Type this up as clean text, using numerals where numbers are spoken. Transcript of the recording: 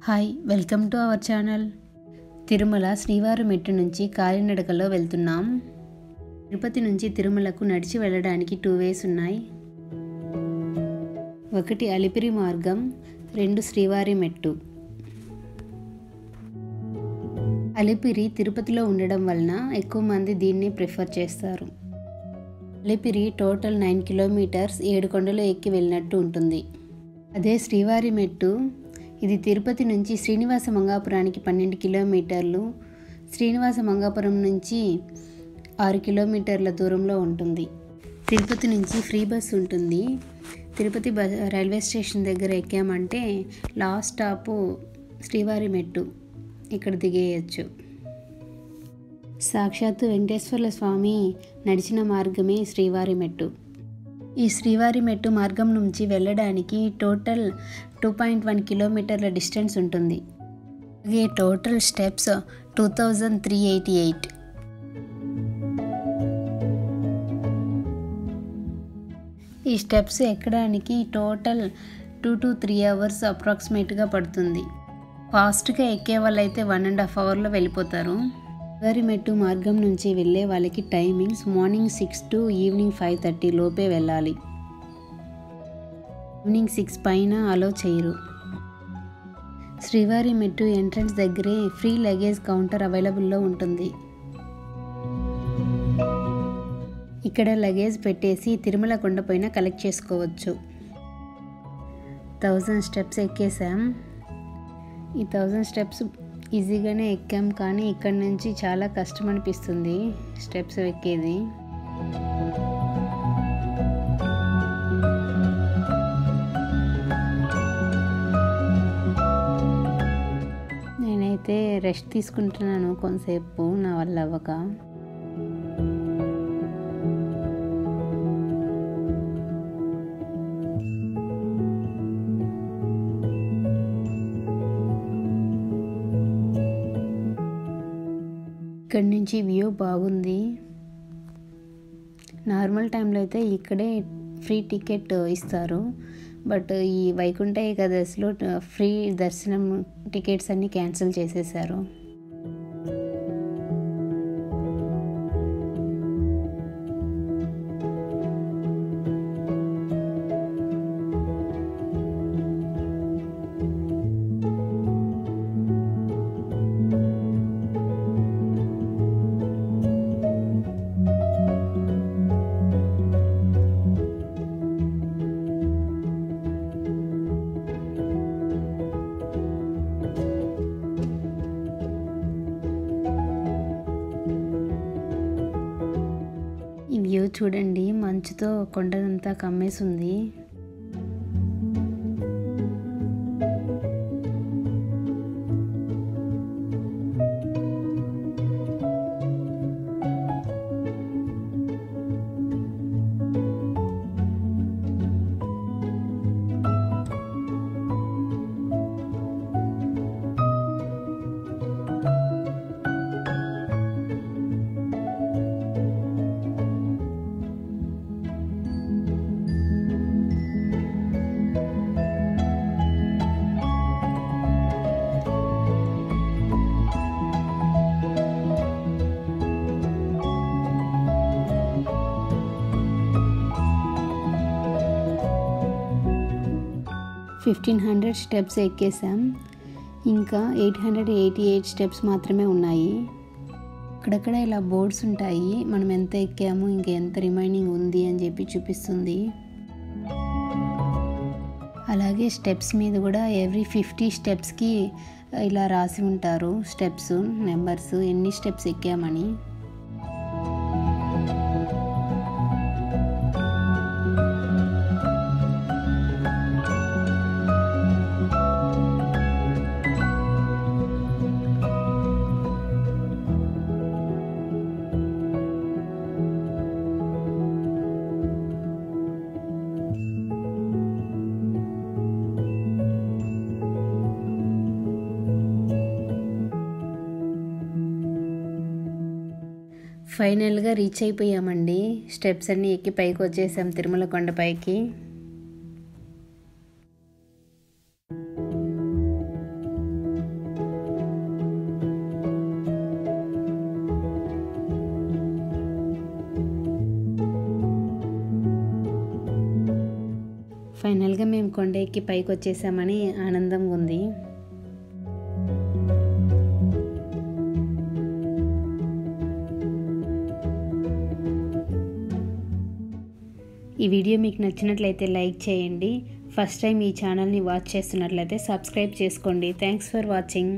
Hi welcome to our channel. Tirumala శ్రీవారి మెట్టు నుంచి కాలినడకలో వెళ్తున్నాం. తిరుపతి నుంచి తిరుమలకు నడిచి వెళ్ళడానికి 2 వేస్ ఉన్నాయి. ఒకటి అలిపిరి మార్గం, 2 శ్రీవారి మెట్టు. అలిపిరి తిరుపతిలో ఉండడం వలన ఎక్కువ మంది దీన్ని ప్రిఫర్ చేస్తారు. అలిపిరి టోటల్ 9 కిలోమీటర్స్ 7 కొండలు ఎక్కి వెళ్ళినట్టు ఉంటుంది. అదే శ్రీవారి మెట్టు ఇది తిరుపతి నుంచి శ్రీనివాస మంగాపురానికి 12 కిలోమీటర్లు, శ్రీనివాస మంగాపురం నుంచి 6 కిలోమీటర్ల దూరంలో ఉంటుంది. తిరుపతి నుంచి ఫ్రీ బస్ ఉంటుంది. తిరుపతి రైల్వే స్టేషన్ దగ్గర ఎక్కామంటే లాస్ట్ స్టాపు శ్రీవారి మెట్టు, ఇక్కడ దిగేయచ్చు. సాక్షాత్తు వెంకటేశ్వర స్వామి నడిచిన మార్గమే శ్రీవారి మెట్టు. ఈ శ్రీవారి మెట్టు మార్గం నుంచి వెళ్ళడానికి టోటల్ 2.1 కిలోమీటర్ల డిస్టెన్స్ ఉంటుంది. అలాగే టోటల్ స్టెప్స్ 2388. ఈ స్టెప్స్ ఎక్కడానికి టోటల్ 2 to 3 అవర్స్ అప్రాక్సిమేట్గా పడుతుంది. ఫాస్ట్గా ఎక్కే వాళ్ళైతే 1.5 అవర్లో వెళ్ళిపోతారు. శ్రీవారి మెట్టు మార్గం నుంచి వెళ్ళే వాళ్ళకి టైమింగ్స్ మార్నింగ్ 6 to ఈవినింగ్ 5:30 లోపే వెళ్ళాలి. ఈవినింగ్ 6 పైన అలో చేయరు. శ్రీవారి మెట్టు ఎంట్రన్స్ దగ్గరే ఫ్రీ లగేజ్ కౌంటర్ అవైలబుల్లో ఉంటుంది. ఇక్కడ లగేజ్ పెట్టేసి తిరుమల కొండపైన కలెక్ట్ చేసుకోవచ్చు. 1000 స్టెప్స్ ఎక్కేసాం. ఈ 1000 స్టెప్స్ ఈజీగానే ఎక్కాం, కానీ ఇక్కడ నుంచి చాలా కష్టం అనిపిస్తుంది స్టెప్స్ ఎక్కేది. నేనైతే రెస్ట్ తీసుకుంటున్నాను కొంతసేపు, నా వల్ల అవ్వక. ఇక్కడ నుంచి వ్యూ బాగుంది. నార్మల్ టైంలో అయితే ఇక్కడే ఫ్రీ టికెట్ ఇస్తారు, బట్ ఈ వైకుంఠ ఏకాదశిలో ఫ్రీ దర్శనం టికెట్స్ అన్నీ క్యాన్సిల్ చేసేసారు. ఈ వ్యూ చూడండి, మంచుతో కొండనంతా కమ్మేసింది. స్టెప్స్ ఎక్కేసాం. ఇంకా 888 స్టెప్స్ మాత్రమే ఉన్నాయి. అక్కడక్కడ ఇలా బోర్డ్స్ ఉంటాయి, మనం ఎంత ఎక్కాము ఇంకా ఎంత రిమైనింగ్ ఉంది అని చెప్పి చూపిస్తుంది. అలాగే స్టెప్స్ మీద కూడా ఎవ్రీ 50 స్టెప్స్కి ఇలా రాసి ఉంటారు స్టెప్స్ నెంబర్స్, ఎన్ని స్టెప్స్ ఎక్కామని. ఫైనల్గా రీచ్ అయిపోయామండి. స్టెప్స్ అన్నీ ఎక్కి పైకి వచ్చేసాం తిరుమల కొండపైకి. ఫైనల్గా మేము కొండ ఎక్కి పైకి వచ్చేసామని ఆనందంగా ఉంది. ఈ వీడియో మీకు నచ్చినట్లయితే లైక్ చేయండి. ఫస్ట్ టైం ఈ ఛానల్ని వాచ్ చేస్తున్నట్లయితే సబ్స్క్రైబ్ చేసుకోండి. Thanks for watching.